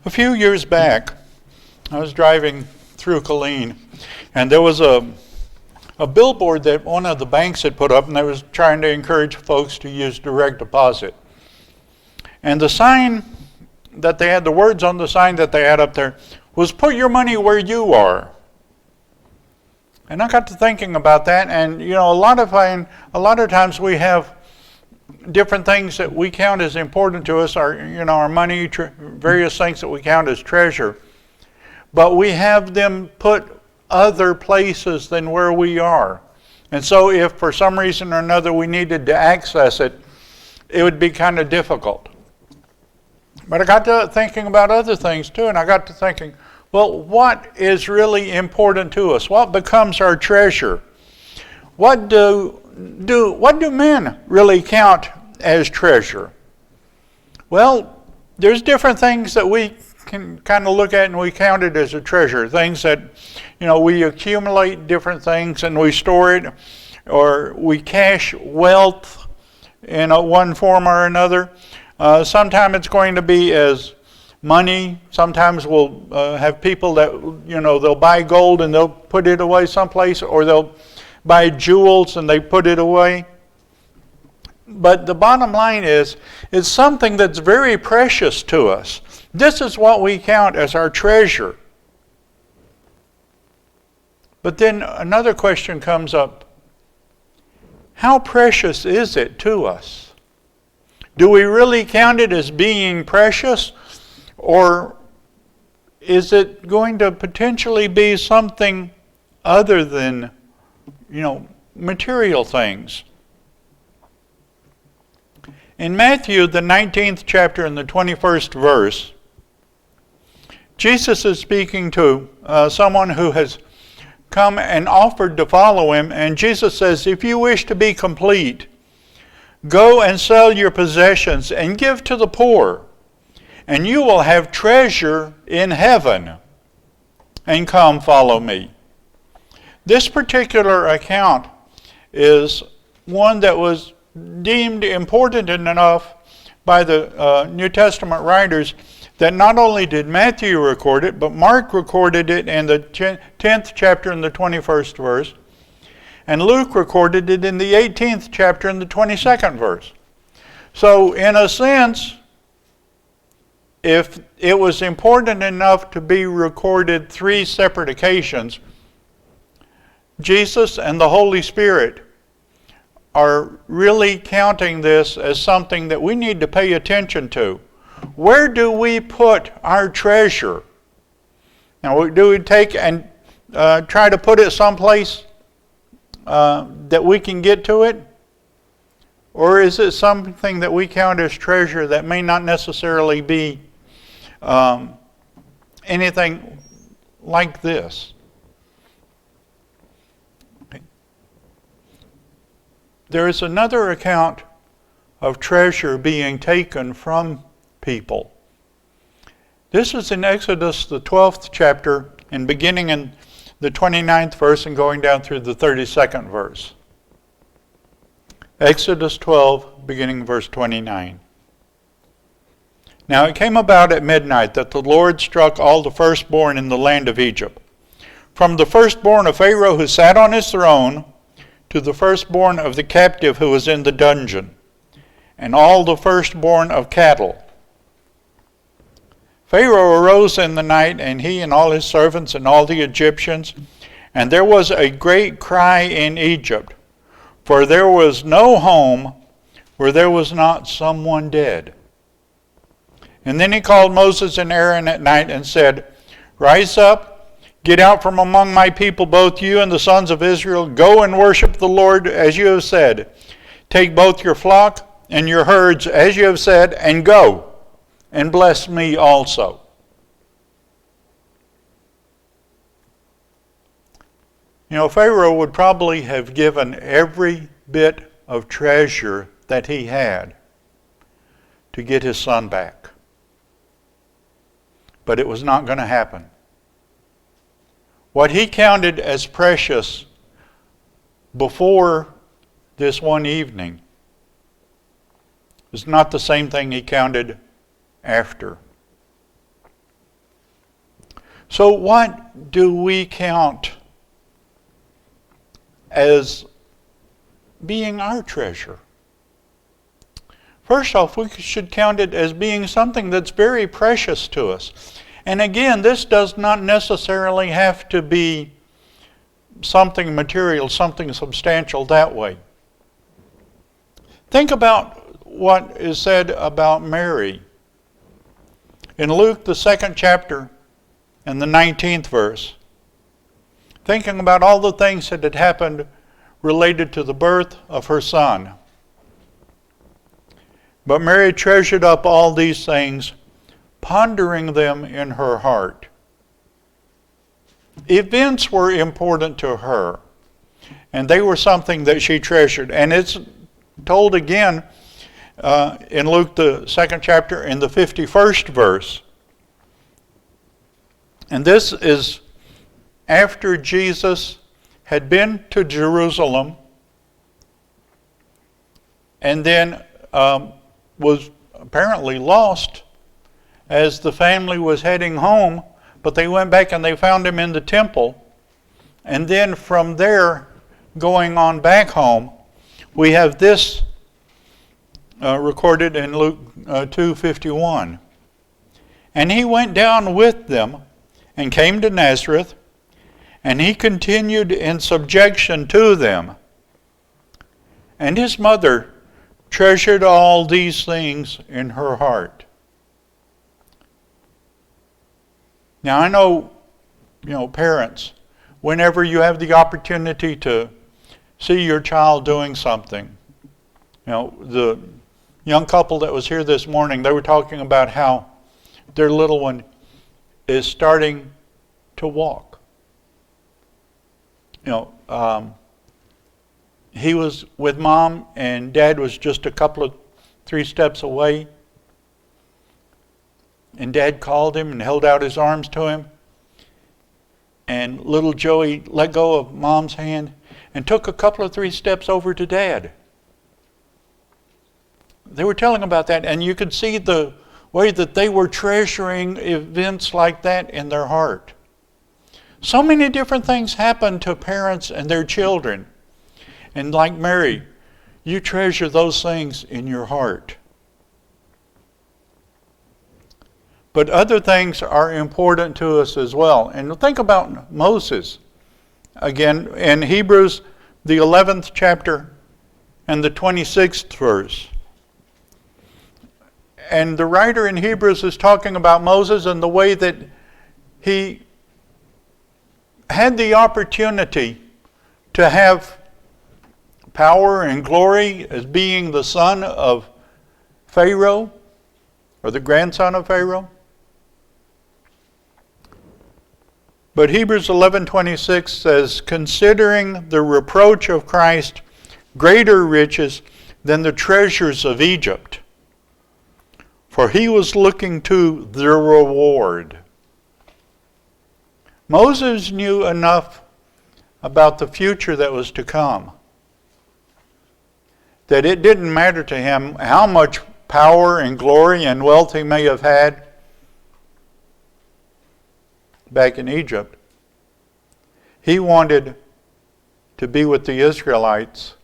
A few years back, I was driving through Killeen, and there was a billboard that one of the banks had put up, and they was trying to encourage folks to use direct deposit. And the sign that they had, the words on the sign that they had up there, was "Put your money where you are." And I got to thinking about that, and a lot of times we have different things that we count as important to us, our money, various things that we count as treasure, but we have them put other places than where we are. And so if for some reason or another we needed to access it, it would be kind of difficult. But I got to thinking about other things too, and I got to thinking, well, what is really important to us? What becomes our treasure? What do men really count as treasure? Well, there's different things that we can kind of look at and we count it as a treasure. Things that, we accumulate different things and we store it, or we cache wealth in one form or another. Sometimes it's going to be as money. Sometimes we'll have people that, they'll buy gold and they'll put it away someplace, or they'll buy jewels and they put it away. But the bottom line is, it's something that's very precious to us. This is what we count as our treasure. But then another question comes up. How precious is it to us? Do we really count it as being precious? Or is it going to potentially be something other than, material things? In Matthew, the 19th chapter and the 21st verse, Jesus is speaking to someone who has come and offered to follow him. And Jesus says, if you wish to be complete, go and sell your possessions and give to the poor, and you will have treasure in heaven. And come, follow me. This particular account is one that was deemed important enough by the New Testament writers that not only did Matthew record it, but Mark recorded it in the 10th chapter and the 21st verse, and Luke recorded it in the 18th chapter and the 22nd verse. So in a sense, if it was important enough to be recorded 3 separate occasions, Jesus and the Holy Spirit are really counting this as something that we need to pay attention to. Where do we put our treasure? Now, do we take and try to put it someplace that we can get to it? Or is it something that we count as treasure that may not necessarily be anything like this? There is another account of treasure being taken from people. This is in Exodus, the 12th chapter, and beginning in the 29th verse and going down through the 32nd verse. Exodus 12, beginning verse 29. Now it came about at midnight that the Lord struck all the firstborn in the land of Egypt, from the firstborn of Pharaoh who sat on his throne, to the firstborn of the captive who was in the dungeon, and all the firstborn of cattle. Pharaoh arose in the night, and he and all his servants and all the Egyptians, and there was a great cry in Egypt, for there was no home where there was not someone dead. And then he called Moses and Aaron at night and said, Rise up, get out from among my people, both you and the sons of Israel. Go and worship the Lord as you have said. Take both your flock and your herds as you have said, and go and bless me also. Pharaoh would probably have given every bit of treasure that he had to get his son back. But it was not going to happen. What he counted as precious before this one evening is not the same thing he counted after. So what do we count as being our treasure? First off, we should count it as being something that's very precious to us. And again, this does not necessarily have to be something material, something substantial that way. Think about what is said about Mary. In Luke, the 2nd chapter, and the 19th verse, thinking about all the things that had happened related to the birth of her son. But Mary treasured up all these things, pondering them in her heart. Events were important to her, and they were something that she treasured. And it's told again in Luke, the 2nd chapter, in the 51st verse. And this is after Jesus had been to Jerusalem and then was apparently lost as the family was heading home, but they went back and they found him in the temple. And then from there, going on back home, we have this recorded in Luke 2:51. And he went down with them and came to Nazareth, and he continued in subjection to them. And his mother treasured all these things in her heart. Now I know, parents, whenever you have the opportunity to see your child doing something, the young couple that was here this morning, they were talking about how their little one is starting to walk. He was with mom and dad was just a couple of 3 steps away. And dad called him and held out his arms to him. And little Joey let go of mom's hand and took a couple of 3 steps over to dad. They were telling about that, and you could see the way that they were treasuring events like that in their heart. So many different things happen to parents and their children. And like Mary, you treasure those things in your heart. But other things are important to us as well. And think about Moses. Again, in Hebrews, the 11th chapter and the 26th verse. And the writer in Hebrews is talking about Moses and the way that he had the opportunity to have power and glory as being the son of Pharaoh, or the grandson of Pharaoh. But Hebrews 11:26 says, considering the reproach of Christ greater riches than the treasures of Egypt, for he was looking to the reward. Moses knew enough about the future that was to come that it didn't matter to him how much power and glory and wealth he may have had back in Egypt. He wanted to be with the Israelites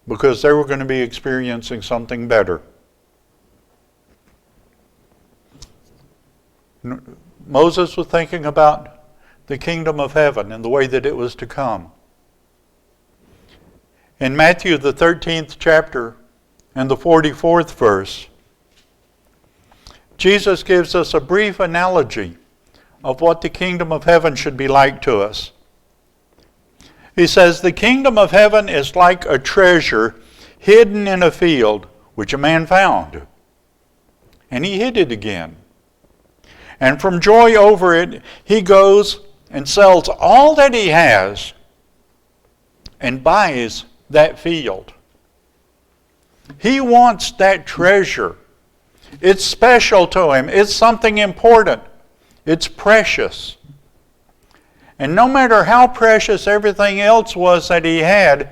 because they were going to be experiencing something better. Moses was thinking about the kingdom of heaven and the way that it was to come. In Matthew, the 13th chapter and the 44th verse, Jesus gives us a brief analogy of what the kingdom of heaven should be like to us. He says, the kingdom of heaven is like a treasure hidden in a field, which a man found. And he hid it again. And from joy over it, he goes and sells all that he has and buys that field. He wants that treasure. It's special to him. It's something important. It's precious. And no matter how precious everything else was that he had,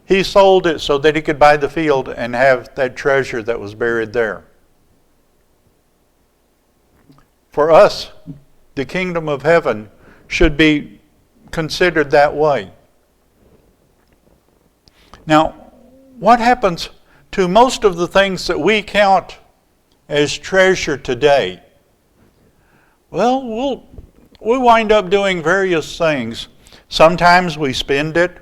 he sold it so that he could buy the field and have that treasure that was buried there. For us, the kingdom of heaven should be considered that way. Now, what happens to most of the things that we count as treasure today? Well, we wind up doing various things. Sometimes we spend it,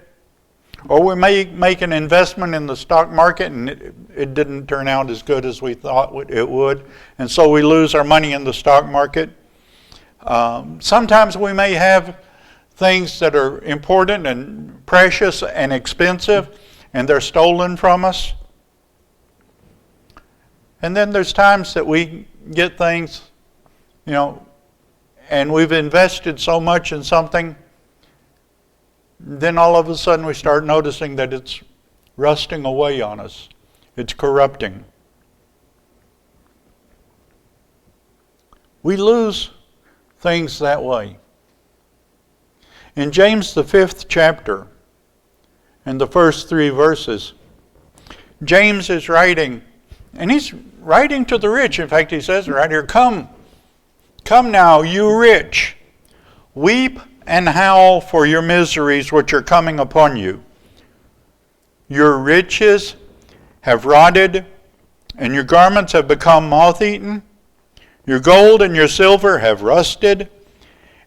or we may make an investment in the stock market and it didn't turn out as good as we thought it would, and so we lose our money in the stock market. Sometimes we may have things that are important and precious and expensive, and they're stolen from us. And then there's times that we get things, and we've invested so much in something, then all of a sudden we start noticing that it's rusting away on us. It's corrupting. We lose things that way. In James, the 5th chapter, and the first 3 verses, James is writing, and he's writing to the rich. In fact, he says right here, Come now, you rich, weep and howl for your miseries which are coming upon you. Your riches have rotted, and your garments have become moth-eaten. Your gold and your silver have rusted,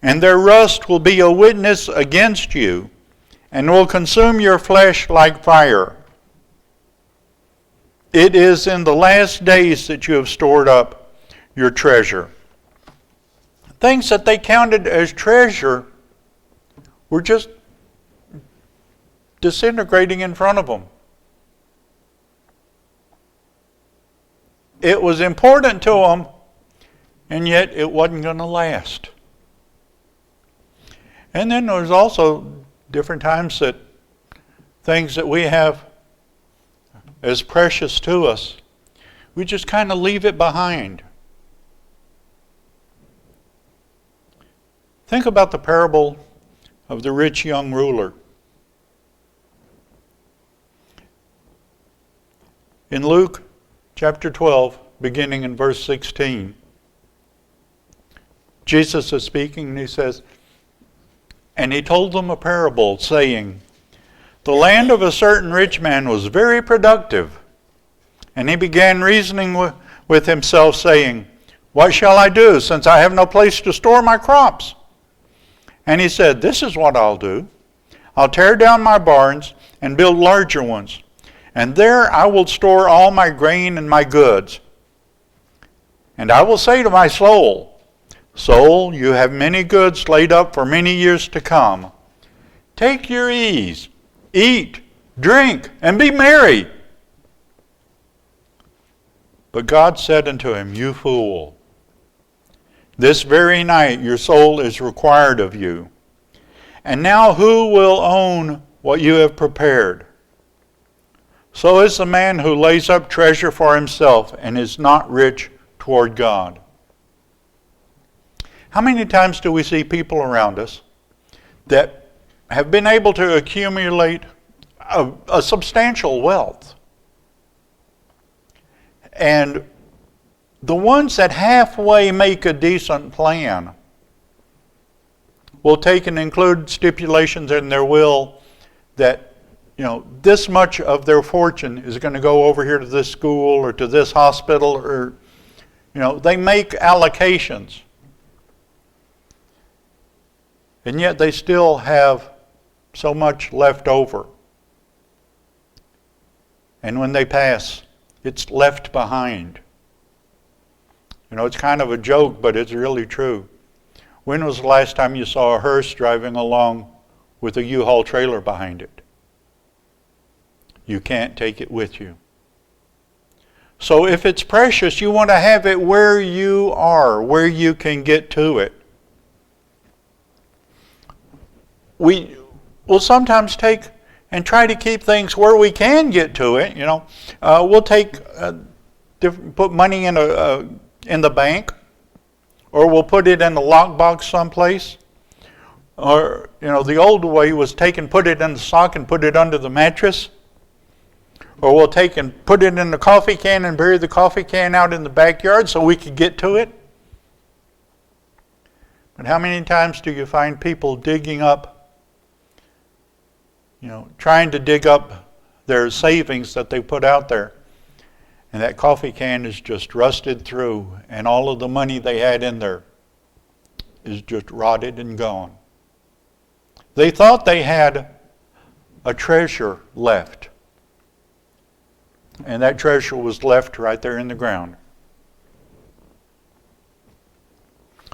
and their rust will be a witness against you, and will consume your flesh like fire. It is in the last days that you have stored up your treasure. Things that they counted as treasure were just disintegrating in front of them. It was important to them, and yet it wasn't going to last. And then there's also different times that things that we have as precious to us, we just kind of leave it behind. Think about the parable of the rich young ruler. In Luke chapter 12, beginning in verse 16, Jesus is speaking and he says, And he told them a parable, saying, The land of a certain rich man was very productive. And he began reasoning with himself, saying, What shall I do, since I have no place to store my crops? And he said, This is what I'll do. I'll tear down my barns and build larger ones, and there I will store all my grain and my goods. And I will say to my soul, Soul, you have many goods laid up for many years to come. Take your ease, eat, drink, and be merry. But God said unto him, You fool, this very night your soul is required of you. And now who will own what you have prepared? So is the man who lays up treasure for himself and is not rich toward God. How many times do we see people around us that have been able to accumulate a substantial wealth? And the ones that halfway make a decent plan will take and include stipulations in their will that, this much of their fortune is going to go over here to this school or to this hospital, or, they make allocations. And yet they still have so much left over. And when they pass, it's left behind. It's kind of a joke, but it's really true. When was the last time you saw a hearse driving along with a U-Haul trailer behind it? You can't take it with you. So if it's precious, you want to have it where you are, where you can get to it. We will sometimes take and try to keep things where we can get to it. We'll take put money in the bank, or we'll put it in a lockbox someplace. Or the old way was put it in the sock and put it under the mattress. Or we'll take and put it in the coffee can and bury the coffee can out in the backyard so we could get to it. But how many times do you find people digging up, trying to dig up their savings that they put out there, and that coffee can is just rusted through, and all of the money they had in there is just rotted and gone. They thought they had a treasure left, and that treasure was left right there in the ground.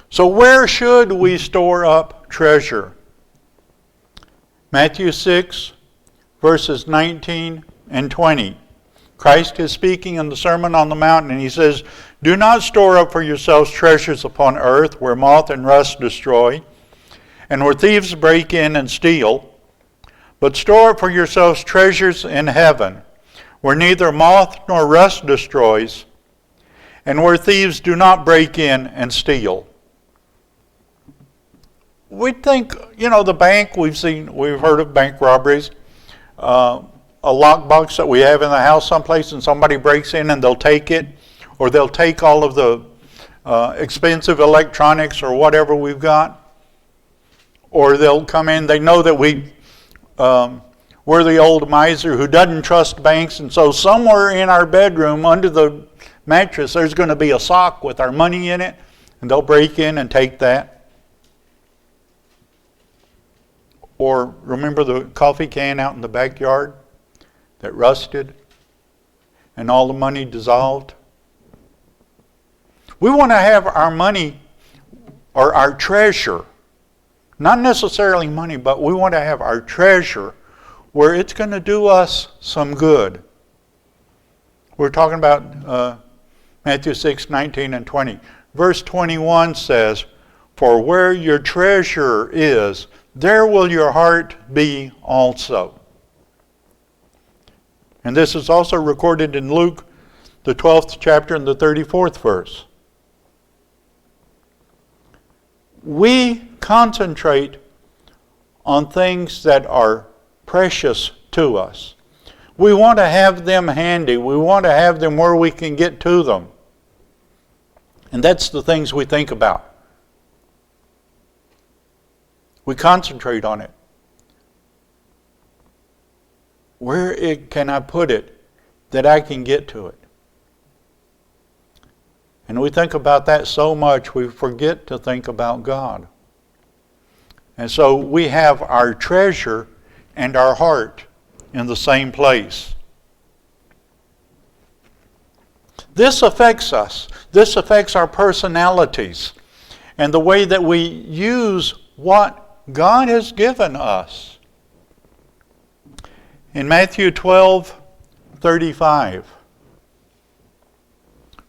So where should we store up treasure? Matthew 6, verses 19 and 20. Christ is speaking in the Sermon on the Mount, and he says, "Do not store up for yourselves treasures upon earth, where moth and rust destroy, and where thieves break in and steal. But store up for yourselves treasures in heaven, where neither moth nor rust destroys, and where thieves do not break in and steal." We think, the bank, we've heard of bank robberies. A lockbox that we have in the house someplace, and somebody breaks in and they'll take it, or they'll take all of the expensive electronics or whatever we've got, or they'll come in. They know that we're the old miser who doesn't trust banks, and so somewhere in our bedroom under the mattress there's going to be a sock with our money in it, and they'll break in and take that. Or remember the coffee can out in the backyard that rusted and all the money dissolved? We want to have our money or our treasure, not necessarily money, but we want to have our treasure where it's going to do us some good. We're talking about Matthew 6, 19 and 20. Verse 21 says, "For where your treasure is, there will your heart be also." And this is also recorded in Luke, the 12th chapter and the 34th verse. We concentrate on things that are precious to us. We want to have them handy. We want to have them where we can get to them. And that's the things we think about. We concentrate on it. Where can I put it that I can get to it? And we think about that so much we forget to think about God. And so we have our treasure and our heart in the same place. This affects us. This affects our personalities and the way that we use what God has given us. In Matthew 12:35,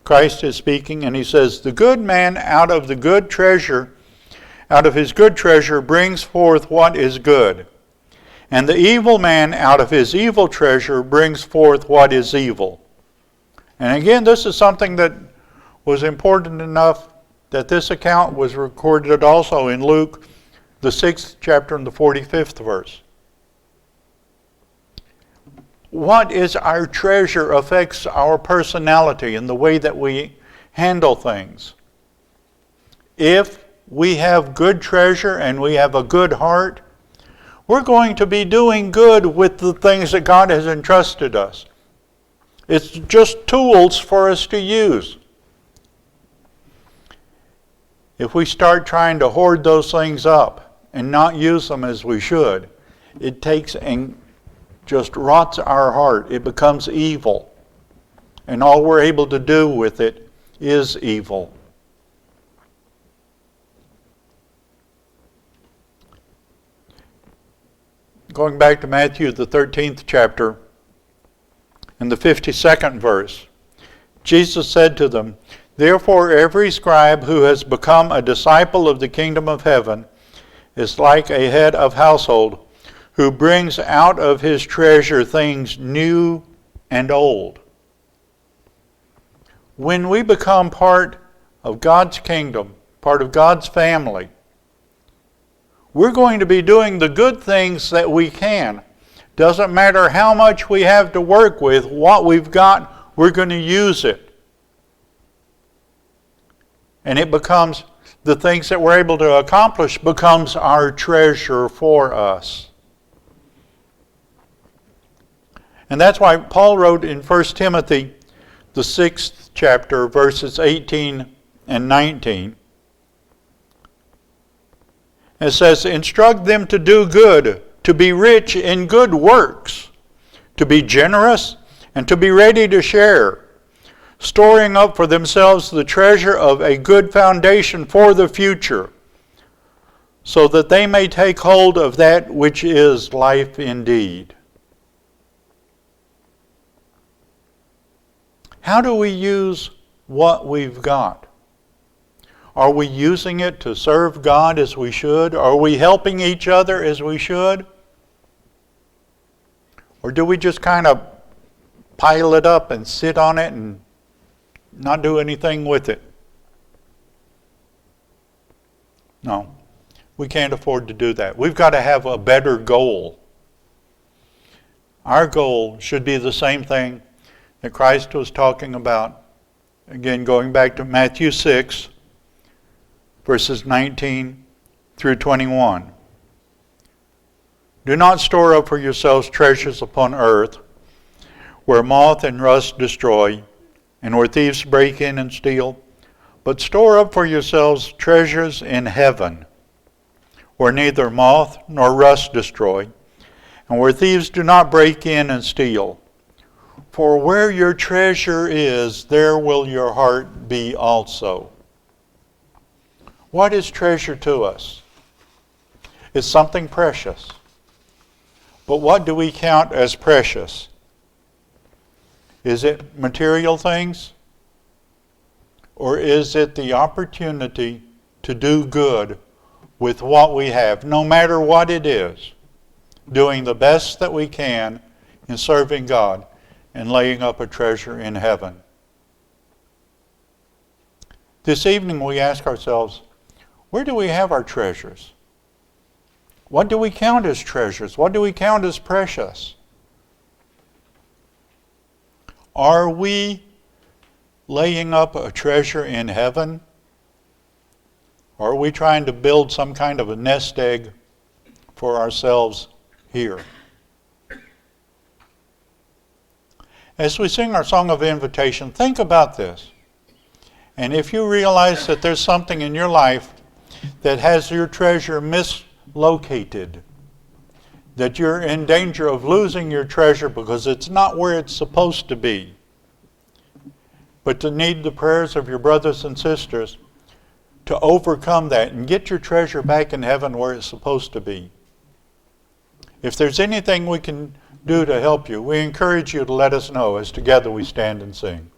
Christ is speaking, and he says, "The good man out of his good treasure brings forth what is good, and the evil man out of his evil treasure brings forth what is evil." And again, this is something that was important enough that this account was recorded also in Luke, the 6th chapter and the 45th verse. What is our treasure affects our personality and the way that we handle things. If we have good treasure and we have a good heart, we're going to be doing good with the things that God has entrusted us. It's just tools for us to use. If we start trying to hoard those things up and not use them as we should, it takes and just rots our heart. It becomes evil. And all we're able to do with it is evil. Going back to Matthew, the 13th chapter, in the 52nd verse, Jesus said to them, "Therefore every scribe who has become a disciple of the kingdom of heaven is like a head of household, who brings out of his treasure things new and old." When we become part of God's kingdom, part of God's family, we're going to be doing the good things that we can. Doesn't matter how much we have to work with, what we've got, we're going to use it. And it becomes, the things that we're able to accomplish becomes our treasure for us. And that's why Paul wrote in 1 Timothy, the 6th chapter, verses 18 and 19. It says, instruct them to do good, to be rich in good works, to be generous, and to be ready to share, storing up for themselves the treasure of a good foundation for the future, so that they may take hold of that which is life indeed. How do we use what we've got? Are we using it to serve God as we should? Are we helping each other as we should? Or do we just kind of pile it up and sit on it and not do anything with it? No, we can't afford to do that. We've got to have a better goal. Our goal should be the same thing that Christ was talking about. Again, going back to Matthew 6, verses 19 through 21. Do not store up for yourselves treasures upon earth, where moth and rust destroy, and where thieves break in and steal, but store up for yourselves treasures in heaven, where neither moth nor rust destroy, and where thieves do not break in and steal. For where your treasure is, there will your heart be also. What is treasure to us? It's something precious. But what do we count as precious? Is it material things? Or is it the opportunity to do good with what we have, no matter what it is, doing the best that we can in serving God and laying up a treasure in heaven? This evening we ask ourselves, where do we have our treasures? What do we count as treasures? What do we count as precious? Are we laying up a treasure in heaven? Or are we trying to build some kind of a nest egg for ourselves here? As we sing our song of invitation, think about this. And if you realize that there's something in your life that has your treasure mislocated, that you're in danger of losing your treasure because it's not where it's supposed to be, but to need the prayers of your brothers and sisters to overcome that and get your treasure back in heaven where it's supposed to be. If there's anything we can do to help you, we encourage you to let us know as together we stand and sing.